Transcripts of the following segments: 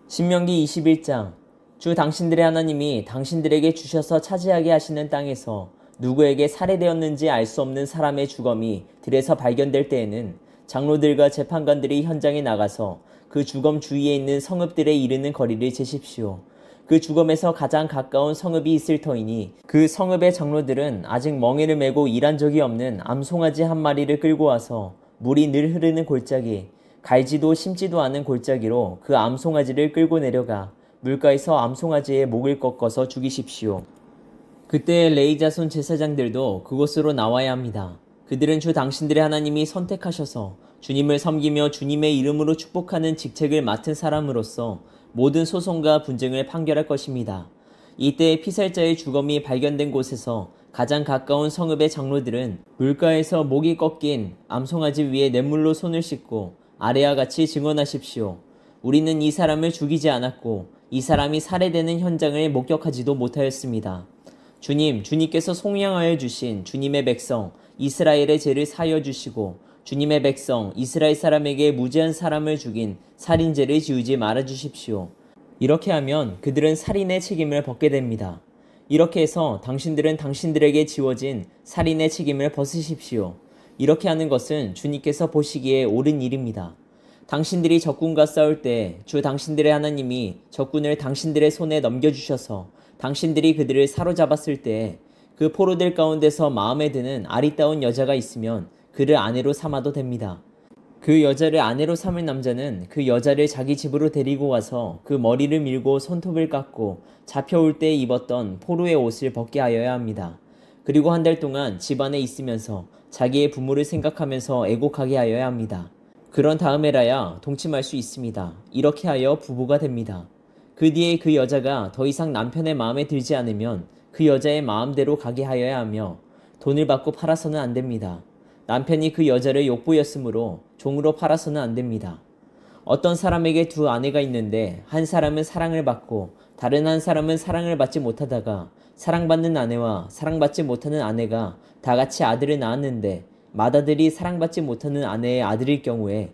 신명기 21장. 주 당신들의 하나님이 당신들에게 주셔서 차지하게 하시는 땅에서 누구에게 살해되었는지 알 수 없는 사람의 주검이 들에서 발견될 때에는 장로들과 재판관들이 현장에 나가서 그 주검 주위에 있는 성읍들에 이르는 거리를 재십시오. 그 주검에서 가장 가까운 성읍이 있을 터이니 그 성읍의 장로들은 아직 멍에를 메고 일한 적이 없는 암송아지 한 마리를 끌고 와서 물이 늘 흐르는 골짜기, 갈지도 심지도 않은 골짜기로 그 암송아지를 끌고 내려가 물가에서 암송아지의 목을 꺾어서 죽이십시오. 그때 레위 자손 제사장들도 그곳으로 나와야 합니다. 그들은 주 당신들의 하나님이 선택하셔서 주님을 섬기며 주님의 이름으로 축복하는 직책을 맡은 사람으로서 모든 소송과 분쟁을 판결할 것입니다. 이때 피살자의 주검이 발견된 곳에서 가장 가까운 성읍의 장로들은 물가에서 목이 꺾인 암송아지 위에 냇물로 손을 씻고 아래와 같이 증언하십시오. 우리는 이 사람을 죽이지 않았고 이 사람이 살해되는 현장을 목격하지도 못하였습니다. 주님께서 속량하여 주신 주님의 백성 이스라엘의 죄를 사하여 주시고 주님의 백성 이스라엘 사람에게 무죄한 사람을 죽인 살인죄를 지우지 말아 주십시오. 이렇게 하면 그들은 살인의 책임을 벗게 됩니다. 이렇게 해서 당신들은 당신들에게 지워진 살인의 책임을 벗으십시오. 이렇게 하는 것은 주님께서 보시기에 옳은 일입니다. 당신들이 적군과 싸울 때 주 당신들의 하나님이 적군을 당신들의 손에 넘겨주셔서 당신들이 그들을 사로잡았을 때 그 포로들 가운데서 마음에 드는 아리따운 여자가 있으면 그를 아내로 삼아도 됩니다. 그 여자를 아내로 삼을 남자는 그 여자를 자기 집으로 데리고 가서 그 머리를 밀고 손톱을 깎고 잡혀올 때 입었던 포로의 옷을 벗게 하여야 합니다. 그리고 한 달 동안 집 안에 있으면서 자기의 부모를 생각하면서 애곡하게 하여야 합니다. 그런 다음에라야 동침할 수 있습니다. 이렇게 하여 부부가 됩니다. 그 뒤에 그 여자가 더 이상 남편의 마음에 들지 않으면 그 여자의 마음대로 가게 하여야 하며 돈을 받고 팔아서는 안 됩니다. 남편이 그 여자를 욕보였으므로 종으로 팔아서는 안 됩니다. 어떤 사람에게 두 아내가 있는데 한 사람은 사랑을 받고 다른 한 사람은 사랑을 받지 못하다가 사랑받는 아내와 사랑받지 못하는 아내가 다 같이 아들을 낳았는데 맏아들이 사랑받지 못하는 아내의 아들일 경우에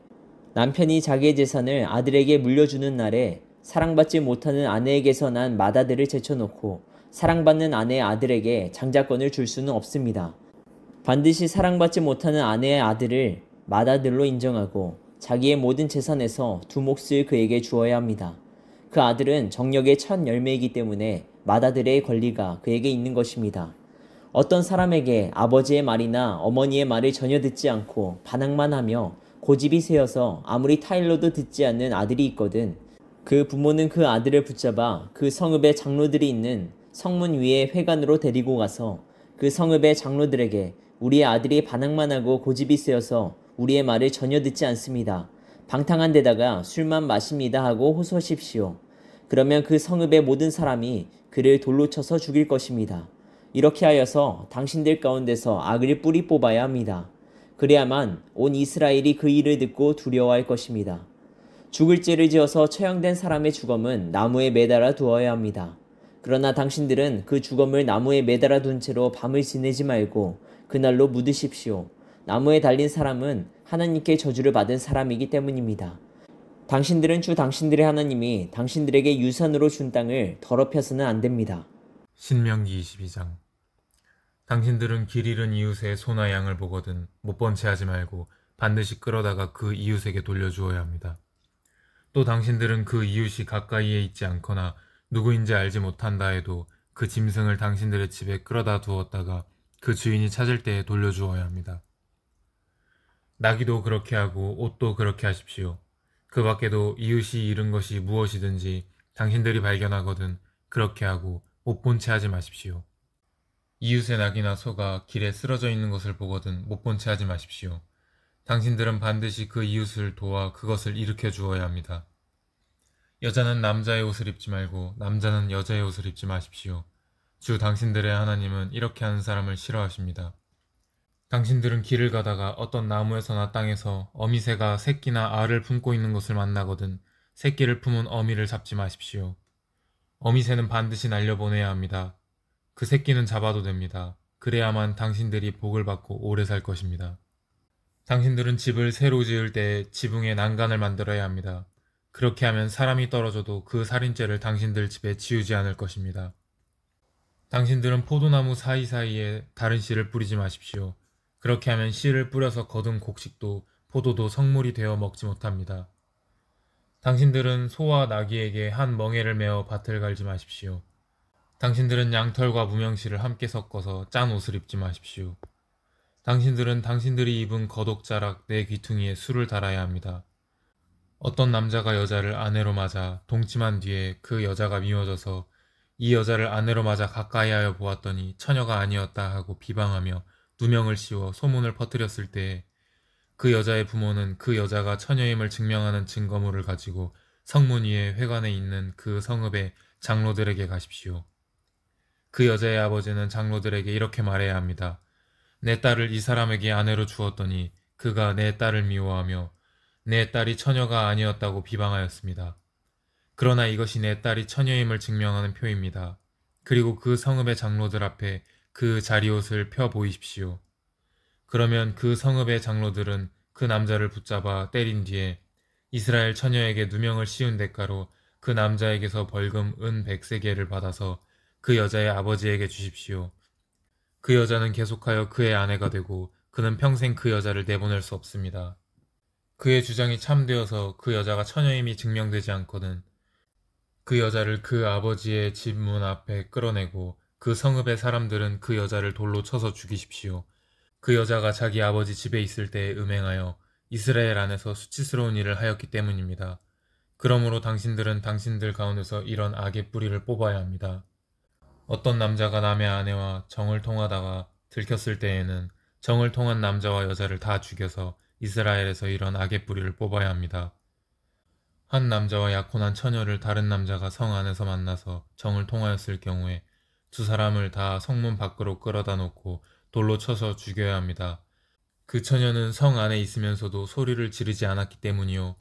남편이 자기의 재산을 아들에게 물려주는 날에 사랑받지 못하는 아내에게서 난 맏아들을 제쳐놓고 사랑받는 아내의 아들에게 장자권을 줄 수는 없습니다. 반드시 사랑받지 못하는 아내의 아들을 맏아들로 인정하고 자기의 모든 재산에서 두 몫을 그에게 주어야 합니다. 그 아들은 정력의 첫 열매이기 때문에 맏아들의 권리가 그에게 있는 것입니다. 어떤 사람에게 아버지의 말이나 어머니의 말을 전혀 듣지 않고 반항만 하며 고집이 세어서 아무리 타일러도 듣지 않는 아들이 있거든 그 부모는 그 아들을 붙잡아 그 성읍의 장로들이 있는 성문 위에 회관으로 데리고 가서 그 성읍의 장로들에게 우리의 아들이 반항만 하고 고집이 세어서 우리의 말을 전혀 듣지 않습니다. 방탕한 데다가 술만 마십니다 하고 호소하십시오. 그러면 그 성읍의 모든 사람이 그를 돌로 쳐서 죽일 것입니다. 이렇게 하여서 당신들 가운데서 악을 뿌리 뽑아야 합니다. 그래야만 온 이스라엘이 그 일을 듣고 두려워할 것입니다. 죽을 죄를 지어서 처형된 사람의 주검은 나무에 매달아 두어야 합니다. 그러나 당신들은 그 주검을 나무에 매달아 둔 채로 밤을 지내지 말고 그날로 묻으십시오. 나무에 달린 사람은 하나님께 저주를 받은 사람이기 때문입니다. 당신들은 주 당신들의 하나님이 당신들에게 유산으로 준 땅을 더럽혀서는 안 됩니다. 신명기 22장. 당신들은 길 잃은 이웃의 소나 양을 보거든 못 본 채 하지 말고 반드시 끌어다가 그 이웃에게 돌려주어야 합니다. 또 당신들은 그 이웃이 가까이에 있지 않거나 누구인지 알지 못한다 해도 그 짐승을 당신들의 집에 끌어다 두었다가 그 주인이 찾을 때에 돌려주어야 합니다. 나귀도 그렇게 하고 옷도 그렇게 하십시오. 그 밖에도 이웃이 잃은 것이 무엇이든지 당신들이 발견하거든 그렇게 하고 못 본 채 하지 마십시오. 이웃의 낙이나 소가 길에 쓰러져 있는 것을 보거든 못 본 채 하지 마십시오. 당신들은 반드시 그 이웃을 도와 그것을 일으켜 주어야 합니다. 여자는 남자의 옷을 입지 말고 남자는 여자의 옷을 입지 마십시오. 주 당신들의 하나님은 이렇게 하는 사람을 싫어하십니다. 당신들은 길을 가다가 어떤 나무에서나 땅에서 어미새가 새끼나 알을 품고 있는 것을 만나거든 새끼를 품은 어미를 잡지 마십시오. 어미새는 반드시 날려보내야 합니다. 그 새끼는 잡아도 됩니다. 그래야만 당신들이 복을 받고 오래 살 것입니다. 당신들은 집을 새로 지을 때 지붕에 난간을 만들어야 합니다. 그렇게 하면 사람이 떨어져도 그 살인죄를 당신들 집에 지우지 않을 것입니다. 당신들은 포도나무 사이사이에 다른 씨를 뿌리지 마십시오. 그렇게 하면 씨를 뿌려서 거둔 곡식도 포도도 성물이 되어 먹지 못합니다. 당신들은 소와 나귀에게 한 멍에를 메어 밭을 갈지 마십시오. 당신들은 양털과 무명실을 함께 섞어서 짠 옷을 입지 마십시오. 당신들은 당신들이 입은 겉옷자락 내 귀퉁이에 술을 달아야 합니다. 어떤 남자가 여자를 아내로 맞아 동침한 뒤에 그 여자가 미워져서 이 여자를 아내로 맞아 가까이 하여 보았더니 처녀가 아니었다 하고 비방하며 누명을 씌워 소문을 퍼뜨렸을 때에 그 여자의 부모는 그 여자가 처녀임을 증명하는 증거물을 가지고 성문 위에 회관에 있는 그 성읍의 장로들에게 가십시오. 그 여자의 아버지는 장로들에게 이렇게 말해야 합니다. 내 딸을 이 사람에게 아내로 주었더니 그가 내 딸을 미워하며 내 딸이 처녀가 아니었다고 비방하였습니다. 그러나 이것이 내 딸이 처녀임을 증명하는 표입니다. 그리고 그 성읍의 장로들 앞에 그 자리옷을 펴 보이십시오. 그러면 그 성읍의 장로들은 그 남자를 붙잡아 때린 뒤에 이스라엘 처녀에게 누명을 씌운 대가로 그 남자에게서 벌금 은 100세겔을 받아서 그 여자의 아버지에게 주십시오. 그 여자는 계속하여 그의 아내가 되고 그는 평생 그 여자를 내보낼 수 없습니다. 그의 주장이 참되어서 그 여자가 처녀임이 증명되지 않거든 그 여자를 그 아버지의 집 문 앞에 끌어내고 그 성읍의 사람들은 그 여자를 돌로 쳐서 죽이십시오. 그 여자가 자기 아버지 집에 있을 때에 음행하여 이스라엘 안에서 수치스러운 일을 하였기 때문입니다. 그러므로 당신들은 당신들 가운데서 이런 악의 뿌리를 뽑아야 합니다. 어떤 남자가 남의 아내와 정을 통하다가 들켰을 때에는 정을 통한 남자와 여자를 다 죽여서 이스라엘에서 이런 악의 뿌리를 뽑아야 합니다. 한 남자와 약혼한 처녀를 다른 남자가 성 안에서 만나서 정을 통하였을 경우에 두 사람을 다 성문 밖으로 끌어다 놓고 돌로 쳐서 죽여야 합니다. 그 처녀는 성 안에 있으면서도 소리를 지르지 않았기 때문이요.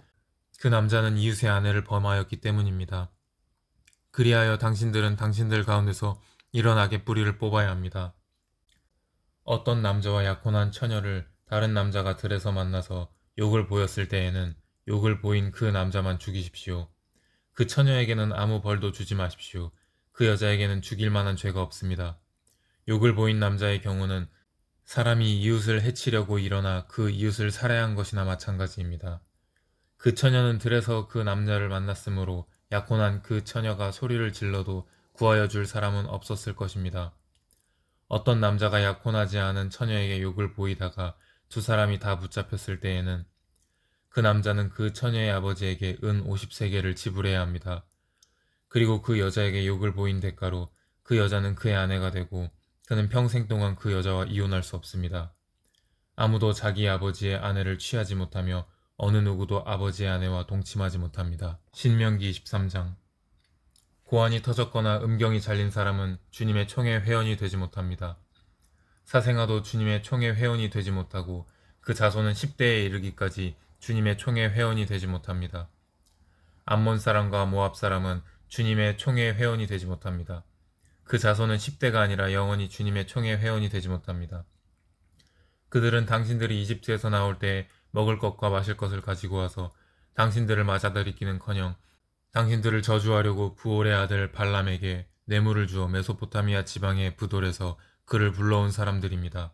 그 남자는 이웃의 아내를 범하였기 때문입니다. 그리하여 당신들은 당신들 가운데서 이런 악의 뿌리를 뽑아야 합니다. 어떤 남자와 약혼한 처녀를 다른 남자가 들에서 만나서 욕을 보였을 때에는 욕을 보인 그 남자만 죽이십시오. 그 처녀에게는 아무 벌도 주지 마십시오. 그 여자에게는 죽일 만한 죄가 없습니다. 욕을 보인 남자의 경우는 사람이 이웃을 해치려고 일어나 그 이웃을 살해한 것이나 마찬가지입니다. 그 처녀는 들에서 그 남자를 만났으므로 약혼한 그 처녀가 소리를 질러도 구하여 줄 사람은 없었을 것입니다. 어떤 남자가 약혼하지 않은 처녀에게 욕을 보이다가 두 사람이 다 붙잡혔을 때에는 그 남자는 그 처녀의 아버지에게 은 50세겔을 지불해야 합니다. 그리고 그 여자에게 욕을 보인 대가로 그 여자는 그의 아내가 되고 그는 평생 동안 그 여자와 이혼할 수 없습니다. 아무도 자기 아버지의 아내를 취하지 못하며 어느 누구도 아버지의 아내와 동침하지 못합니다. 신명기 23장 고환이 터졌거나 음경이 잘린 사람은 주님의 총회 회원이 되지 못합니다. 사생아도 주님의 총회 회원이 되지 못하고 그 자손은 10대에 이르기까지 주님의 총회 회원이 되지 못합니다. 암몬 사람과 모압 사람은 주님의 총회 회원이 되지 못합니다. 그 자손은 10대가 아니라 영원히 주님의 총회 회원이 되지 못합니다. 그들은 당신들이 이집트에서 나올 때 먹을 것과 마실 것을 가지고 와서 당신들을 맞아들이기는커녕 당신들을 저주하려고 부올의 아들 발람에게 뇌물을 주어 메소포타미아 지방의 부돌에서 그를 불러온 사람들입니다.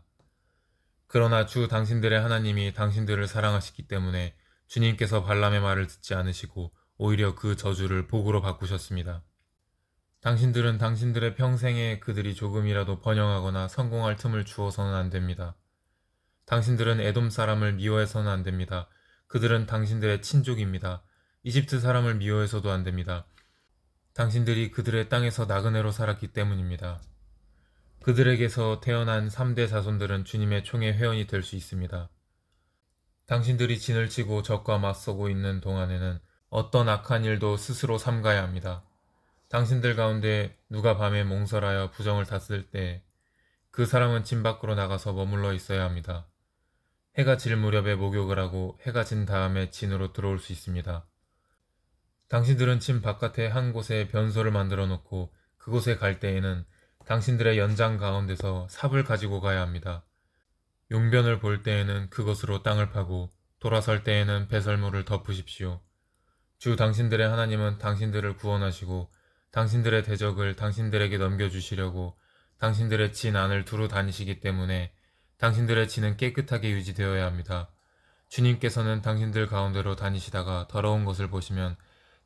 그러나 주 당신들의 하나님이 당신들을 사랑하시기 때문에 주님께서 발람의 말을 듣지 않으시고 오히려 그 저주를 복으로 바꾸셨습니다. 당신들은 당신들의 평생에 그들이 조금이라도 번영하거나 성공할 틈을 주어서는 안 됩니다. 당신들은 에돔 사람을 미워해서는 안 됩니다. 그들은 당신들의 친족입니다. 이집트 사람을 미워해서도 안 됩니다. 당신들이 그들의 땅에서 나그네로 살았기 때문입니다. 그들에게서 태어난 3대 자손들은 주님의 총회 회원이 될 수 있습니다. 당신들이 진을 치고 적과 맞서고 있는 동안에는 어떤 악한 일도 스스로 삼가야 합니다. 당신들 가운데 누가 밤에 몽설하여 부정을 탔을 때 그 사람은 진 밖으로 나가서 머물러 있어야 합니다. 해가 질 무렵에 목욕을 하고 해가 진 다음에 진으로 들어올 수 있습니다. 당신들은 진 바깥에 한 곳에 변소를 만들어 놓고 그곳에 갈 때에는 당신들의 연장 가운데서 삽을 가지고 가야 합니다. 용변을 볼 때에는 그것으로 땅을 파고 돌아설 때에는 배설물을 덮으십시오. 주 당신들의 하나님은 당신들을 구원하시고 당신들의 대적을 당신들에게 넘겨주시려고 당신들의 진 안을 두루 다니시기 때문에 당신들의 진은 깨끗하게 유지되어야 합니다. 주님께서는 당신들 가운데로 다니시다가 더러운 것을 보시면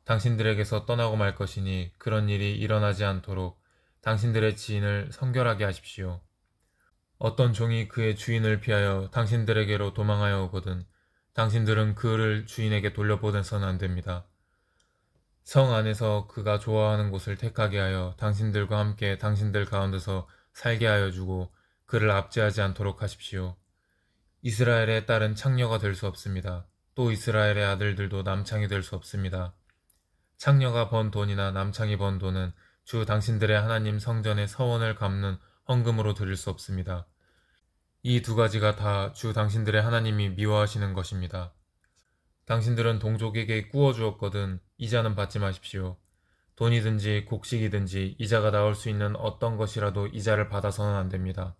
당신들에게서 떠나고 말 것이니 그런 일이 일어나지 않도록 당신들의 지인을 성결하게 하십시오. 어떤 종이 그의 주인을 피하여 당신들에게로 도망하여 오거든 당신들은 그를 주인에게 돌려보내서는 안 됩니다. 성 안에서 그가 좋아하는 곳을 택하게 하여 당신들과 함께 당신들 가운데서 살게 하여 주고 그를 압제하지 않도록 하십시오. 이스라엘의 딸은 창녀가 될 수 없습니다. 또 이스라엘의 아들들도 남창이 될 수 없습니다. 창녀가 번 돈이나 남창이 번 돈은 주 당신들의 하나님 성전의 서원을 갚는 헌금으로 드릴 수 없습니다. 이 두 가지가 다 주 당신들의 하나님이 미워하시는 것입니다. 당신들은 동족에게 꾸어주었거든 이자는 받지 마십시오. 돈이든지 곡식이든지 이자가 나올 수 있는 어떤 것이라도 이자를 받아서는 안 됩니다.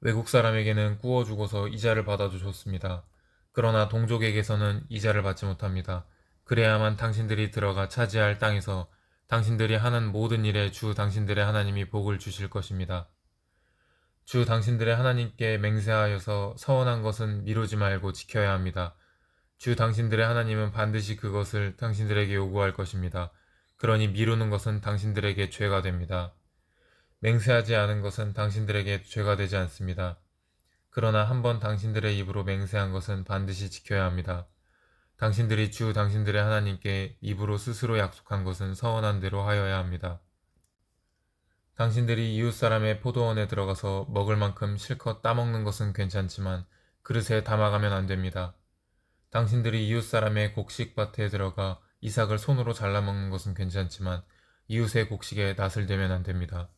외국 사람에게는 꾸어주고서 이자를 받아도 좋습니다. 그러나 동족에게서는 이자를 받지 못합니다. 그래야만 당신들이 들어가 차지할 땅에서 당신들이 하는 모든 일에 주 당신들의 하나님이 복을 주실 것입니다. 주 당신들의 하나님께 맹세하여서 서원한 것은 미루지 말고 지켜야 합니다. 주 당신들의 하나님은 반드시 그것을 당신들에게 요구할 것입니다. 그러니 미루는 것은 당신들에게 죄가 됩니다. 맹세하지 않은 것은 당신들에게 죄가 되지 않습니다. 그러나 한번 당신들의 입으로 맹세한 것은 반드시 지켜야 합니다. 당신들이 주 당신들의 하나님께 입으로 스스로 약속한 것은 서원한 대로 하여야 합니다. 당신들이 이웃 사람의 포도원에 들어가서 먹을 만큼 실컷 따먹는 것은 괜찮지만 그릇에 담아가면 안 됩니다. 당신들이 이웃 사람의 곡식밭에 들어가 이삭을 손으로 잘라먹는 것은 괜찮지만 이웃의 곡식에 낫을 대면 안 됩니다.